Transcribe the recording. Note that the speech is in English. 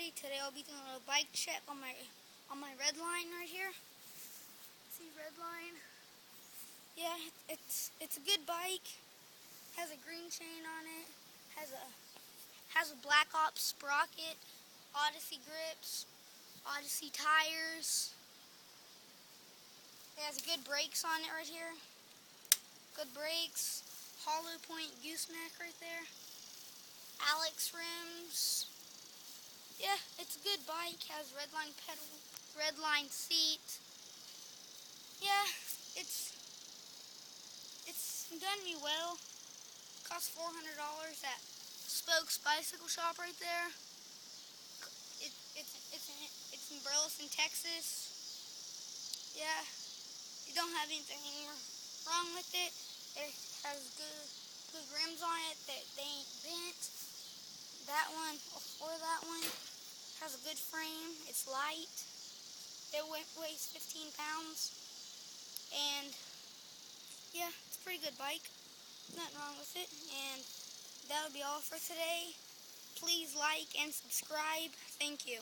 everybody. Today I'll be doing a bike check on my Redline right here. See Redline? Yeah, it's a good bike. Has a green chain on it. Has a Black Ops sprocket, Odyssey grips, Odyssey tires. It has good brakes on it right here. Good brakes. Hollow point gooseneck right there. Alex rims. Yeah, it's a good bike. Has Redline pedal, Redline seat. Yeah, it's done me well. Cost $400 at Spokes Bicycle Shop right there. It's in Burleson, Texas. Yeah, you don't have anything wrong with it. It has good rims on it that they ain't bent. That one or that one has a good frame. It's light. It weighs 15 pounds. And yeah, it's a pretty good bike. Nothing wrong with it. And that'll be all for today. Please like and subscribe. Thank you.